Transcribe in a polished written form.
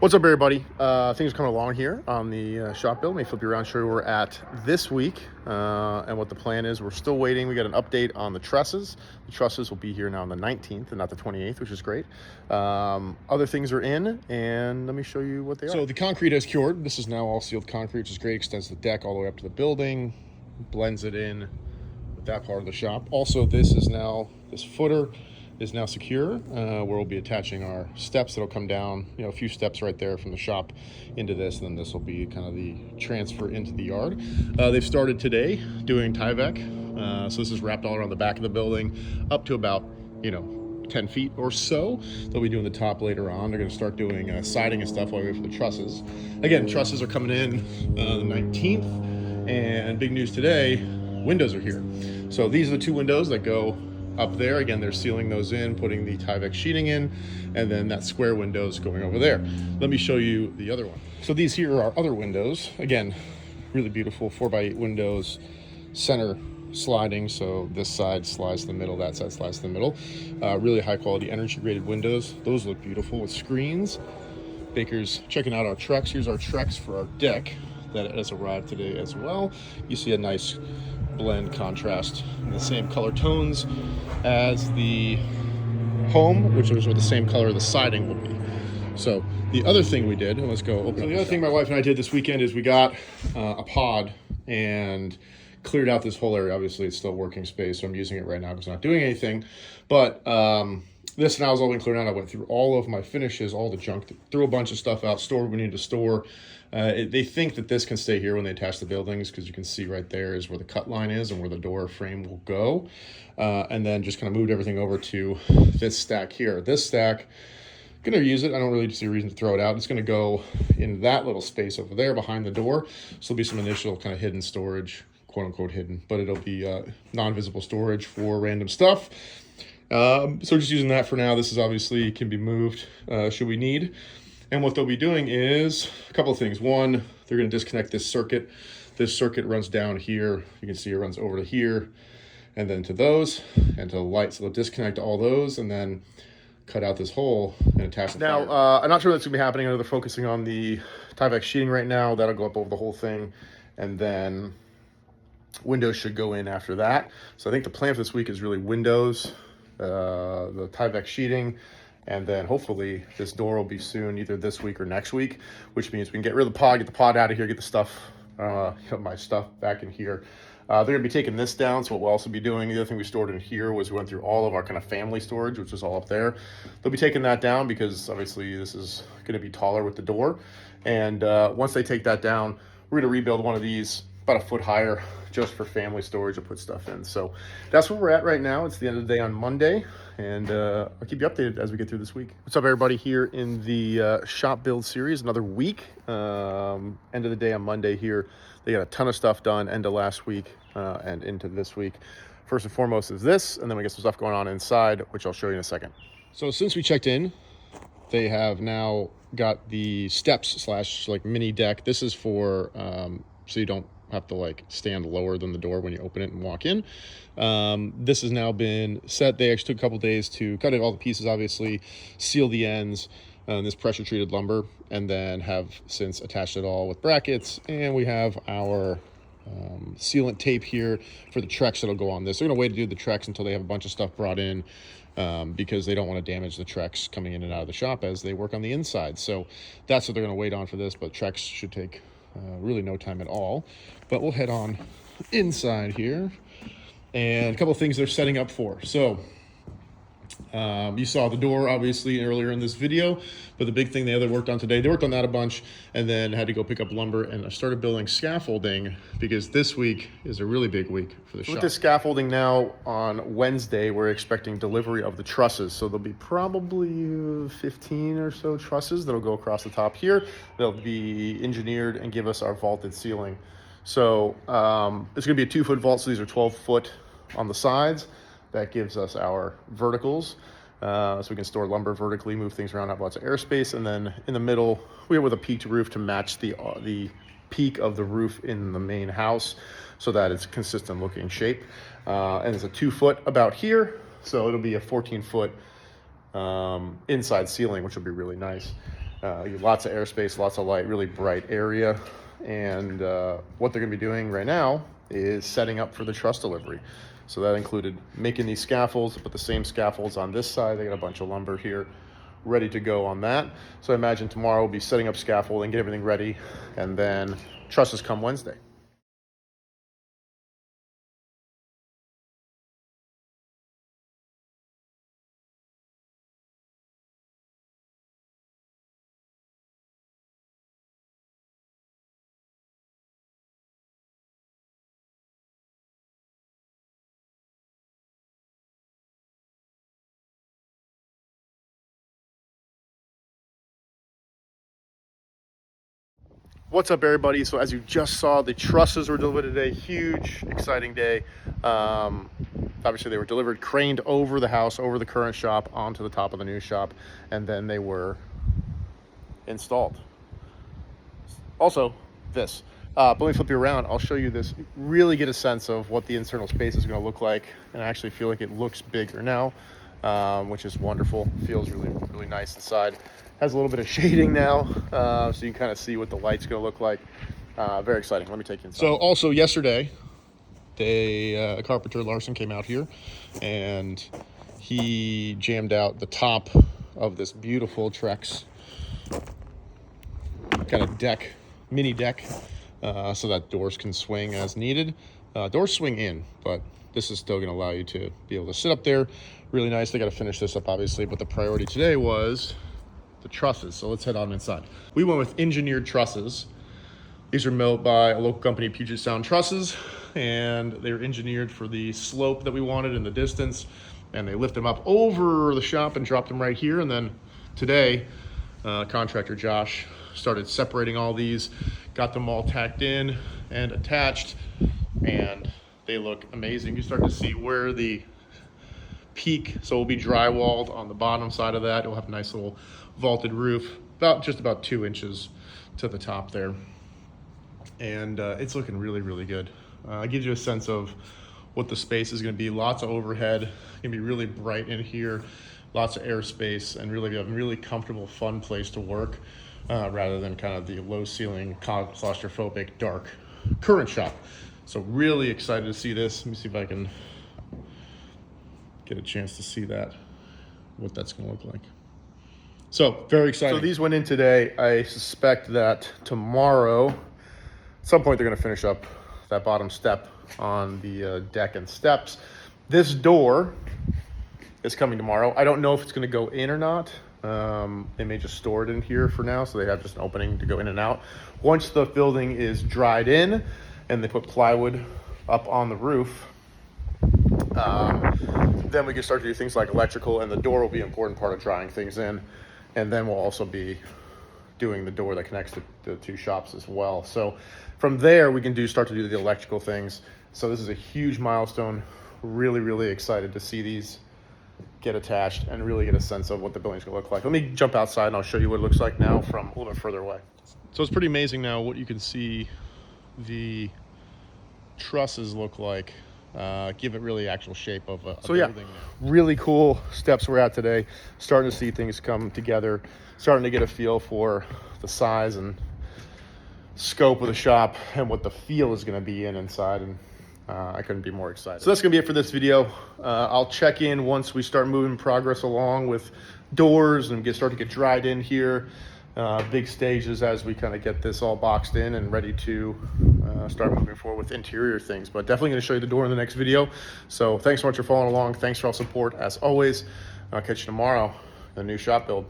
What's up, everybody? Things are coming along here on the shop build. Let me flip you around, show you where we're at this week and what the plan is. We're still waiting. We got an update on the trusses. The trusses will be here now on the 19th and not the 28th, which is great. Other things are in, and let me show you what they are. So the concrete has cured. This is now all sealed concrete, which is great. Extends the deck all the way up to the building, blends it in with that part of the shop. Also, this footer is now secure, where we'll be attaching our steps that'll come down, a few steps right there from the shop into this, and then this will be kind of the transfer into the yard. They've started today doing Tyvek, so this is wrapped all around the back of the building up to about 10 feet or so. They'll be doing the top later on. They're going to start doing siding and stuff while we wait for the trusses. Again, trusses are coming in the 19th, and big news today, windows are here. So these are the two windows that go up there. Again, they're sealing those in, putting the Tyvek sheeting in, and then that square window's going over there. Let me show you the other one. So these here are other windows. Again, really beautiful 4x8 windows, center sliding, so this side slides to the middle, that side slides to the middle. Really high quality energy rated windows. Those look beautiful with screens. Baker's checking out our Trex. Here's our Trex for our deck that has arrived today as well. You see a nice blend contrast in the same color tones as the home, which is the same color the siding will be. So the other thing we did, and let's go open up. The other thing my wife and I did this weekend is we got a pod and cleared out this whole area. Obviously it's still working space, so I'm using it right now because I'm not doing anything. But this now is all been cleared out. I went through all of my finishes, all the junk, threw a bunch of stuff out, stored what we needed to store. They think that this can stay here when they attach the buildings, because you can see right there is where the cut line is and where the door frame will go. And then just kind of moved everything over to this stack here. This stack, gonna use it. I don't really see a reason to throw it out. It's gonna go in that little space over there behind the door. So there'll be some initial kind of hidden storage, quote unquote hidden, but it'll be non-visible storage for random stuff. So just using that for now. This is obviously can be moved should we need. And what they'll be doing is a couple of things. One, they're going to disconnect this circuit. This circuit runs down here. You can see it runs over to here and then to those and to the light. So they'll disconnect all those and then cut out this hole and attach the fire. I'm not sure that's going to be happening. I know they're focusing on the Tyvek sheeting right now. That'll go up over the whole thing. And then windows should go in after that. So I think the plan for this week is really windows, the Tyvek sheeting, and then hopefully this door will be soon, either this week or next week, which means we can get rid of the pod, get the pod out of here, get the stuff, my stuff back in here. They're gonna be taking this down, so what we'll also be doing, the other thing we stored in here was we went through all of our kind of family storage, which was all up there. They'll be taking that down because obviously this is gonna be taller with the door. And once they take that down, we're gonna rebuild one of these about a foot higher just for family storage to put stuff in. So that's where we're at right now. It's the end of the day on Monday, and I'll keep you updated as we get through this week. What's up, everybody, here in the shop build series, another week. End of the day on Monday here. They got a ton of stuff done end of last week and into this week. First and foremost is this, and then we get some stuff going on inside, which I'll show you in a second. So since we checked in, they have now got the steps / like mini deck. This is for so you don't have to stand lower than the door when you open it and walk in. This has now been set. They actually took a couple days to cut it all the pieces, obviously, seal the ends, this pressure treated lumber, and then have since attached it all with brackets. And we have our sealant tape here for the Trex that'll go on this. They're gonna wait to do the Trex until they have a bunch of stuff brought in, because they don't want to damage the Trex coming in and out of the shop as they work on the inside. So that's what they're gonna wait on for this, but Trex should take really no time at all. But we'll head on inside here, and a couple of things they're setting up for. So you saw the door obviously earlier in this video, but the big thing they worked on today, they worked on that a bunch, and then had to go pick up lumber, and I started building scaffolding because this week is a really big week for the shop. With the scaffolding now on Wednesday, we're expecting delivery of the trusses. So there'll be probably 15 or so trusses that'll go across the top here. They'll be engineered and give us our vaulted ceiling. So it's gonna be a 2-foot vault, so these are 12-foot on the sides. That gives us our verticals, so we can store lumber vertically, move things around, have lots of airspace. And then in the middle, we have with a peaked roof to match the peak of the roof in the main house, so that it's consistent looking shape. And it's a 2-foot about here, so it'll be a 14-foot inside ceiling, which will be really nice. Lots of airspace, lots of light, really bright area. And what they're going to be doing right now is setting up for the truss delivery. So that included making these scaffolds, put the same scaffolds on this side. They got a bunch of lumber here ready to go on that. So I imagine tomorrow we'll be setting up scaffolding, get everything ready, and then trusses come Wednesday. What's up, everybody? So as you just saw, the trusses were delivered today. Huge, exciting day. Obviously, they were delivered, craned over the house, over the current shop, onto the top of the new shop, and then they were installed. Also, this. But let me flip you around. I'll show you this. Really get a sense of what the internal space is going to look like, and I actually feel like it looks bigger now, which is wonderful. Feels really, really nice inside. Has a little bit of shading now, so you can kind of see what the light's going to look like. Very exciting. Let me take you inside. So also yesterday, carpenter Larson came out here, and he jammed out the top of this beautiful Trex kind of deck, mini deck, so that doors can swing as needed. Doors swing in, but this is still going to allow you to be able to sit up there. Really nice. They got to finish this up, obviously, but the priority today was the trusses. So let's head on inside. We went with engineered trusses. These are built by a local company, Puget Sound Trusses, and they're engineered for the slope that we wanted in the distance, and they lift them up over the shop and drop them right here. And then today, contractor Josh started separating all these, got them all tacked in and attached, and they look amazing. You start to see where the peak, so we'll be drywalled on the bottom side of that. It'll have a nice little vaulted roof, just about 2 inches to the top there, and it's looking really, really good. It gives you a sense of what the space is going to be. Lots of overhead, going to be really bright in here, lots of airspace, and really a really comfortable, fun place to work, rather than kind of the low ceiling, claustrophobic, dark current shop. So really excited to see this. Let me see if I can get a chance to see that, what that's going to look like. So very exciting. So these went in today. I suspect that tomorrow, at some point, they're going to finish up that bottom step on the deck and steps. This door is coming tomorrow. I don't know if it's going to go in or not. They may just store it in here for now, so they have just an opening to go in and out. Once the building is dried in and they put plywood up on the roof, then we can start to do things like electrical, and the door will be an important part of drying things in. And then we'll also be doing the door that connects the two shops as well. So from there, we can start to do the electrical things. So this is a huge milestone. Really, really excited to see these get attached and really get a sense of what the building's gonna look like. Let me jump outside and I'll show you what it looks like now from a little bit further away. So it's pretty amazing now what you can see the trusses look like. Give it really actual shape of a building. Really cool steps we're at today. Starting to see things come together, starting to get a feel for the size and scope of the shop and what the feel is going to be inside, and I couldn't be more excited. So that's going to be it for this video. I'll check in once we start moving progress along with doors and start to get dried in here. Big stages as we kind of get this all boxed in and ready to start moving forward with interior things. But definitely going to show you the door in the next video. So thanks so much for following along. Thanks for all support as always. I'll catch you tomorrow in the new shop build.